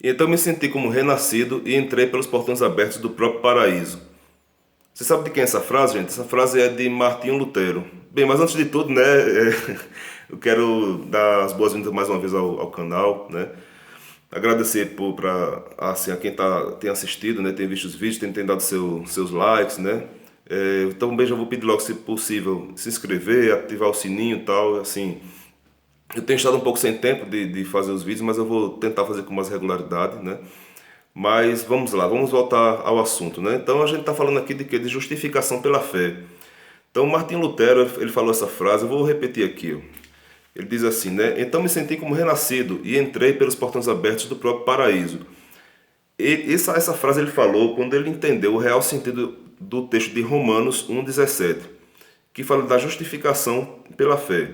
E então me senti como renascido e entrei pelos portões abertos do próprio paraíso. Você sabe de quem é essa frase, gente? Essa frase é de Martinho Lutero. Bem, mas antes de tudo, né, eu quero dar as boas-vindas mais uma vez ao canal, né? Agradecer assim, a quem tem assistido, né, tem visto os vídeos, tem dado seus likes, né? Então também já vou pedir logo, se possível, se inscrever, ativar o sininho e tal, assim. Eu tenho estado um pouco sem tempo de fazer os vídeos, mas eu vou tentar fazer com mais regularidade, né? Mas vamos lá, vamos voltar ao assunto, né? Então a gente está falando aqui de quê? De justificação pela fé. Então Martim Lutero, ele falou essa frase, eu vou repetir aqui, ó. Ele diz assim, né? Então me senti como renascido e entrei pelos portões abertos do próprio paraíso. E essa frase ele falou quando ele entendeu o real sentido do texto de Romanos 1,17, que fala da justificação pela fé.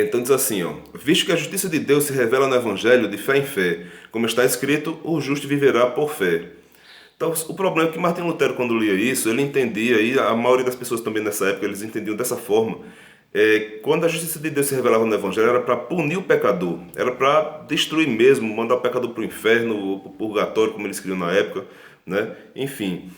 Então diz assim, ó, visto que a justiça de Deus se revela no Evangelho de fé em fé, como está escrito, o justo viverá por fé. Então o problema é que Martim Lutero, quando lia isso, ele entendia, e a maioria das pessoas também nessa época, eles entendiam dessa forma, quando a justiça de Deus se revelava no Evangelho, era para punir o pecador, era para destruir mesmo, mandar o pecador para o inferno, ou para o purgatório, como eles queriam na época, né? Enfim.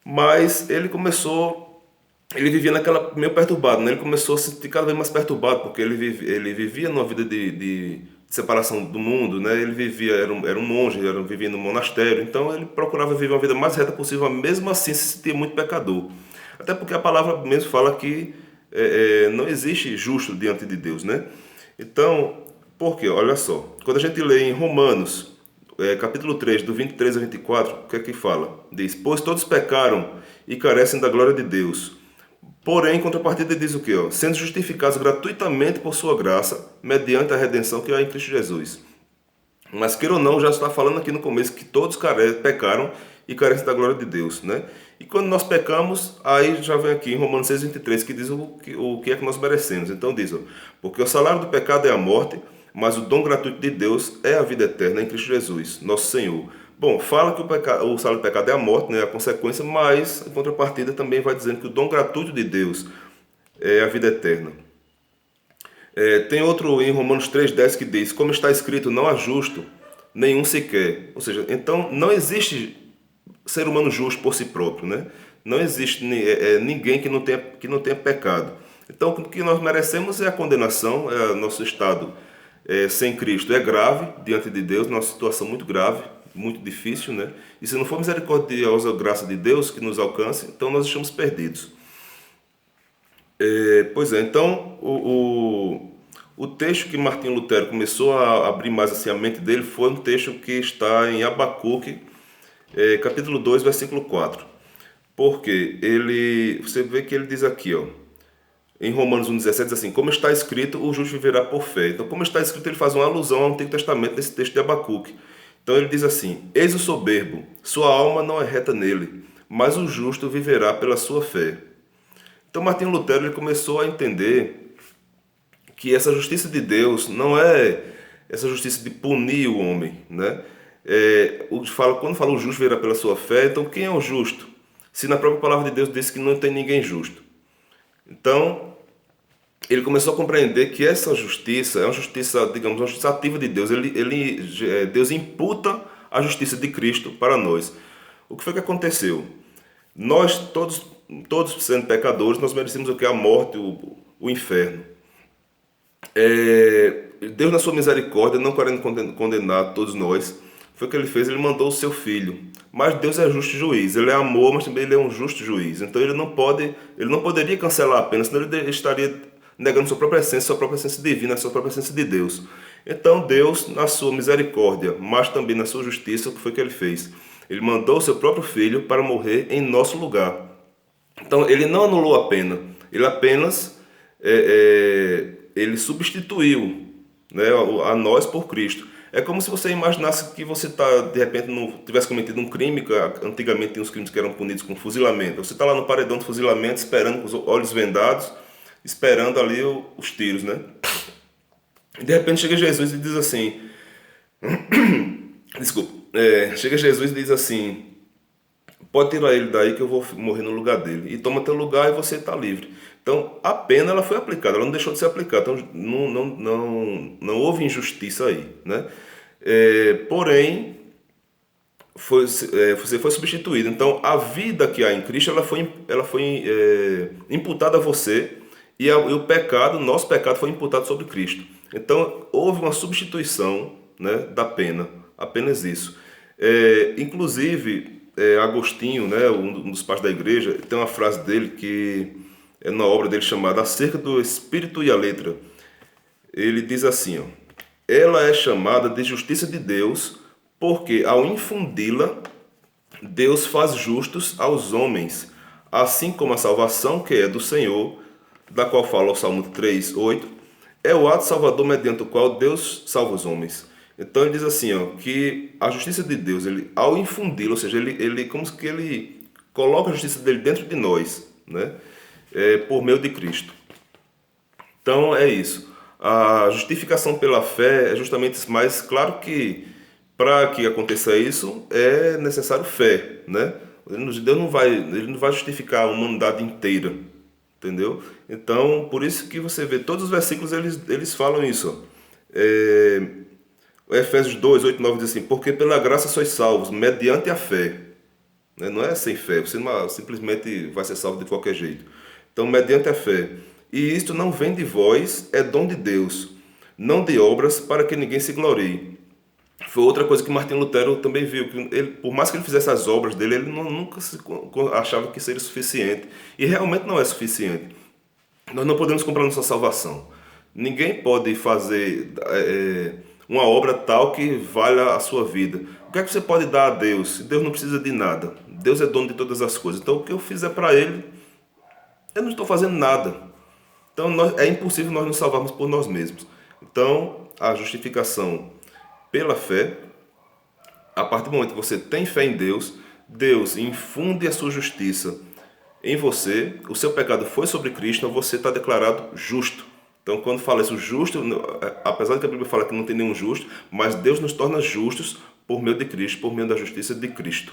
Mas ele vivia naquela meio perturbado, né? Ele começou a se sentir cada vez mais perturbado, porque ele vivia numa vida de separação do mundo, né? Ele vivia, era um monge, vivia no monastério, então ele procurava viver uma vida mais reta possível, mas mesmo assim se sentia muito pecador. Até porque a palavra mesmo fala que não existe justo diante de Deus, né? Então, por quê? Olha só, quando a gente lê em Romanos, capítulo 3, do 23 a 24, o que é que fala? Diz, pois todos pecaram e carecem da glória de Deus. Porém, em contrapartida diz o quê? Ó? Sendo justificados gratuitamente por sua graça, mediante a redenção que há em Cristo Jesus. Mas queira ou não, já está falando aqui no começo que todos pecaram e carecem da glória de Deus, né? E quando nós pecamos, aí já vem aqui em Romanos 6,23, que diz o que é que nós merecemos. Então diz, ó, porque o salário do pecado é a morte, mas o dom gratuito de Deus é a vida eterna em Cristo Jesus, nosso Senhor. Bom, fala que o salário do pecado é a morte, né, a consequência, mas em contrapartida também vai dizendo que o dom gratuito de Deus é a vida eterna. Tem outro em Romanos 3,10 que diz, como está escrito, não há justo, nenhum sequer. Ou seja, então não existe ser humano justo por si próprio, né? Não existe ninguém que não tenha pecado. Então o que nós merecemos é a condenação, nosso estado sem Cristo é grave diante de Deus, nossa situação muito grave, muito difícil, né? E se não for misericordiosa a graça de Deus que nos alcance, então nós estamos perdidos. Pois é, então o texto que Martinho Lutero começou a abrir mais assim a mente dele foi um texto que está em Abacuque, capítulo 2, versículo 4. Porque você vê que ele diz aqui, ó, em Romanos 1,17 diz assim, como está escrito, o justo viverá por fé. Então, como está escrito, ele faz uma alusão ao Antigo Testamento nesse texto de Abacuque. Então ele diz assim, eis o soberbo, sua alma não é reta nele, mas o justo viverá pela sua fé. Então Martinho Lutero ele começou a entender que essa justiça de Deus não é essa justiça de punir o homem, né? Quando fala o justo viverá pela sua fé, então quem é o justo? Se na própria palavra de Deus diz que não tem ninguém justo. Então, ele começou a compreender que essa justiça é uma justiça, digamos, uma justiça ativa de Deus. Deus imputa a justiça de Cristo para nós. O que foi que aconteceu? Nós, todos sendo pecadores, nós merecemos o que? A morte, o inferno. Deus, na sua misericórdia, não querendo condenar todos nós, foi o que ele fez, ele mandou o seu filho. Mas Deus é justo juiz, ele é amor, mas também ele é um justo juiz. Então ele não poderia cancelar a pena, senão ele estaria negando sua própria essência divina, sua própria essência de Deus. Então Deus, na sua misericórdia, mas também na sua justiça, o que foi que ele fez? Ele mandou o seu próprio filho para morrer em nosso lugar. Então ele não anulou a pena, ele apenas ele substituiu, né, a nós por Cristo. É como se você imaginasse que você de repente tivesse cometido um crime, que antigamente tinha uns crimes que eram punidos com fuzilamento. Você está lá no paredão de fuzilamento, esperando com os olhos vendados, esperando ali os tiros, né? E de repente chega Jesus e diz assim, desculpa, chega Jesus e diz assim, pode tirar ele daí que eu vou morrer no lugar dele. E toma teu lugar e você está livre. Então a pena ela foi aplicada, ela não deixou de ser aplicada. Então não houve injustiça aí, né? Porém, você foi substituído. Então, a vida que há em Cristo, ela foi imputada a você e o pecado, nosso pecado, foi imputado sobre Cristo. Então, houve uma substituição, né, da pena. Apenas isso. Inclusive, Agostinho, né, um dos pais da igreja, tem uma frase dele que é na obra dele chamada Acerca do Espírito e a Letra. Ele diz assim, ó, ela é chamada de justiça de Deus, porque ao infundi-la, Deus faz justos aos homens, assim como a salvação que é do Senhor, da qual fala o Salmo 3:8, é o ato salvador mediante o qual Deus salva os homens. Então ele diz assim, ó, que a justiça de Deus, ele, ao infundi-la, ou seja, ele como que ele coloca a justiça dele dentro de nós, né? Por meio de Cristo. Então é isso. A justificação pela fé é justamente isso, mas claro que para que aconteça isso é necessário fé, né? Deus não vai justificar a humanidade inteira, entendeu? Então, por isso que você vê todos os versículos eles falam isso. Efésios 2:8, 9 diz assim: porque pela graça sois salvos, mediante a fé. Né? Não é sem fé, você não simplesmente vai ser salvo de qualquer jeito. Então, mediante a fé. E isto não vem de vós, é dom de Deus, não de obras, para que ninguém se glorie. Foi outra coisa que Martinho Lutero também viu, que ele, por mais que ele fizesse as obras dele, ele nunca achava que seria suficiente. E realmente não é suficiente. Nós não podemos comprar nossa salvação. Ninguém pode fazer uma obra tal que valha a sua vida. O que é que você pode dar a Deus? Deus não precisa de nada. Deus é dono de todas as coisas. Então o que eu fizer para Ele, eu não estou fazendo nada. Então é impossível nós nos salvarmos por nós mesmos. Então a justificação pela fé, a partir do momento que você tem fé em Deus, Deus infunde a sua justiça em você, o seu pecado foi sobre Cristo, então você está declarado justo. Então, quando fala isso, justo, apesar de que a Bíblia fala que não tem nenhum justo, mas Deus nos torna justos por meio de Cristo, por meio da justiça de Cristo.